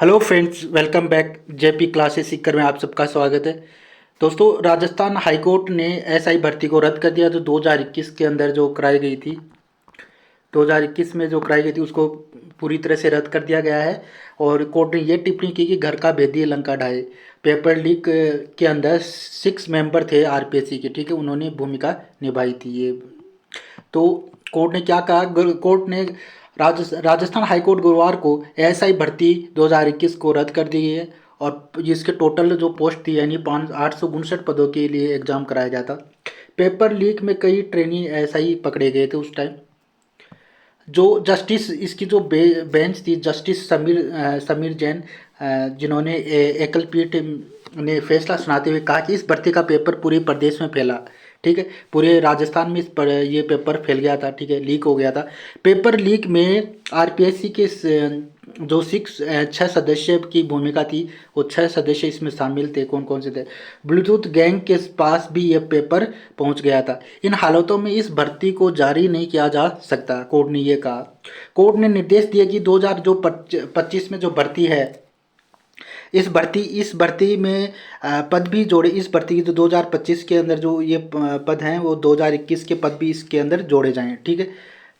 Hello friends, welcome back. JP classes Sikar में आप सबका स्वागत है। दोस्तों, राजस्थान हाईकोर्ट ने एसआई भर्ती को रद्द कर दिया जो 2021 के अंदर जो कराई गई थी। 2021 में जो कराई गई थी उसको पूरी तरह से रद्द कर दिया गया है। और कोर्ट ने ये टिप्पणी की कि घर का भेदी लंका ढाए। पेपर लीक के अंदर 6 मेंबर थे आरपीएससी के, ठीक है, उन्होंने भूमिका निभाई थी ये। तो कोर्ट ने क्या कहा? कोर्ट ने राजस्थान हाईकोर्ट गुरुवार को एएसआई भर्ती 2021 को रद्द कर दी है। और जिसके टोटल जो पोस्ट थी यानी 859 पदों के लिए एग्जाम कराया जाता। पेपर लीक में कई ट्रेनी एएसआई पकड़े गए थे उस टाइम। जो जस्टिस इसकी जो बेंच थी, जस्टिस समीर जैन, जिन्होंने एकल पीठ ने फैसला सुनाते हुए कहा कि इस भर्ती का पेपर पूरे प्रदेश में फैला, ठीक है, पूरे राजस्थान में ये पेपर फैल गया था, ठीक है, लीक हो गया था। पेपर लीक में आरपीएससी के जो 6 सदस्य की भूमिका थी, वो 6 सदस्य इसमें शामिल थे। कौन कौन से थे? ब्लूटूथ गैंग के पास भी ये पेपर पहुंच गया था। इन हालातों में इस भर्ती को जारी नहीं किया जा सकता, कोर्ट ने ये कहा। कोर्ट ने निर्देश दिया कि 2025 में जो भर्ती है, इस भर्ती में पद भी जोड़े। इस भर्ती की जो 2025 के अंदर जो ये पद हैं, वो 2021 के पद भी इसके अंदर जोड़े जाएं, ठीक है।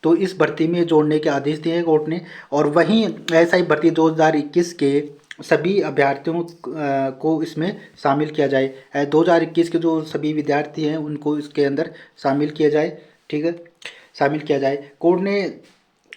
तो इस भर्ती में जोड़ने के आदेश दिए हैं कोर्ट ने। और वहीं एसआई भर्ती 2021 के सभी अभ्यर्थियों को इसमें शामिल किया जाए। 2021 के जो सभी विद्यार्थी हैं उनको इसके अंदर शामिल किया जाए, ठीक है, शामिल किया जाए। कोर्ट ने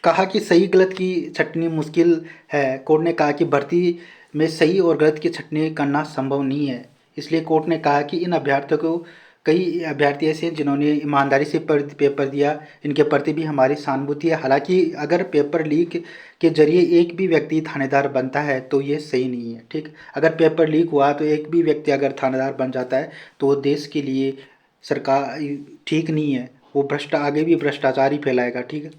कहा कि सही गलत की छटनी मुश्किल है। कोर्ट ने कहा कि भर्ती में सही और गलत की छटनी करना संभव नहीं है। इसलिए कोर्ट ने कहा कि इन अभ्यर्थियों को, कई अभ्यर्थी ऐसे हैं जिन्होंने ईमानदारी से पेपर दिया, इनके प्रति भी हमारी सहानुभूति है। हालांकि अगर पेपर लीक के जरिए एक भी व्यक्ति थानेदार बनता है तो ये सही नहीं है, ठीक। अगर पेपर लीक हुआ तो एक भी व्यक्ति अगर थानेदार बन जाता है तो वो देश के लिए सरकार ठीक नहीं है, वो आगे भी भ्रष्टाचार ही फैलाएगा, ठीक है।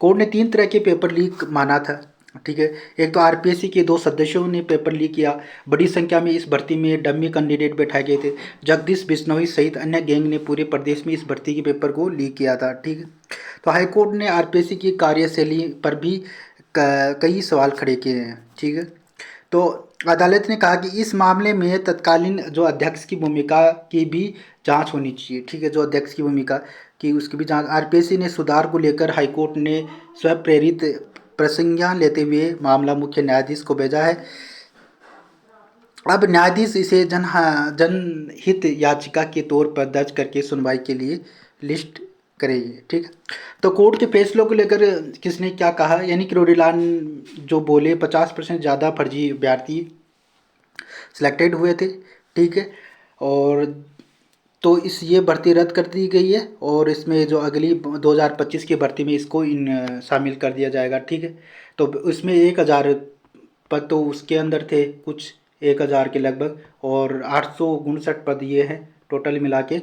कोर्ट ने 3 तरह के पेपर लीक माना था, ठीक है। एक तो आरपीएससी के 2 सदस्यों ने पेपर लीक किया। बड़ी संख्या में इस भर्ती में डमी कैंडिडेट बैठाए गए थे। जगदीश बिश्नोई सहित अन्य गैंग ने पूरे प्रदेश में इस भर्ती के पेपर को लीक किया था, ठीक है। तो हाईकोर्ट ने आरपीएससी की कार्यशैली पर भी कई सवाल खड़े किए हैं, ठीक है। तो अदालत ने कहा कि इस मामले में तत्कालीन जो अध्यक्ष की भूमिका की भी जांच होनी चाहिए, ठीक है, जो अध्यक्ष की भूमिका की उसकी भी जांच। आरपीएससी ने सुधार को लेकर हाईकोर्ट ने स्वयं प्रेरित प्रसंज्ञान लेते हुए मामला मुख्य न्यायाधीश को भेजा है। अब न्यायाधीश इसे जनहित याचिका के तौर पर दर्ज करके सुनवाई के लिए लिस्ट करेंगे, ठीक है। तो कोर्ट के फैसलों को लेकर किसने क्या कहा, यानी कि रोडीलाल जो बोले 50% ज़्यादा फर्जी अभ्यर्थी सिलेक्टेड हुए थे, ठीक है। और तो ये भर्ती रद्द कर दी गई है और इसमें जो अगली 2025 की भर्ती में इसको शामिल कर दिया जाएगा, ठीक है। तो उसमें 1000 पद तो उसके अंदर थे, कुछ 1000 के लगभग, और 859 पद ये हैं टोटल मिला के।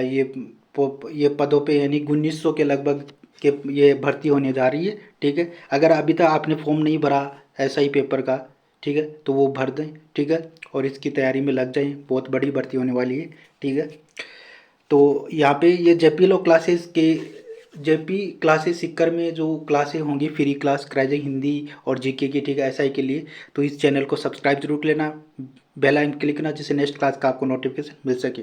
ये पदों पे यानी 1900 के लगभग के ये भर्ती होने जा रही है, ठीक है। अगर अभी तक आपने फॉर्म नहीं भरा ऐसा ही पेपर का, ठीक है, तो वो भर दें, ठीक है, और इसकी तैयारी में लग जाएं। बहुत बड़ी भर्ती होने वाली है, ठीक है। तो यहाँ पे ये जेपी क्लासेस सीकर में जो क्लासें होंगी, फ्री क्लास कराई जाएगी हिंदी और जीके की, ठीक है, एसआई के लिए। तो इस चैनल को सब्सक्राइब जरूर लेना, बेल आइकन क्लिक करना, जिससे नेक्स्ट क्लास का आपको नोटिफिकेशन मिल सके।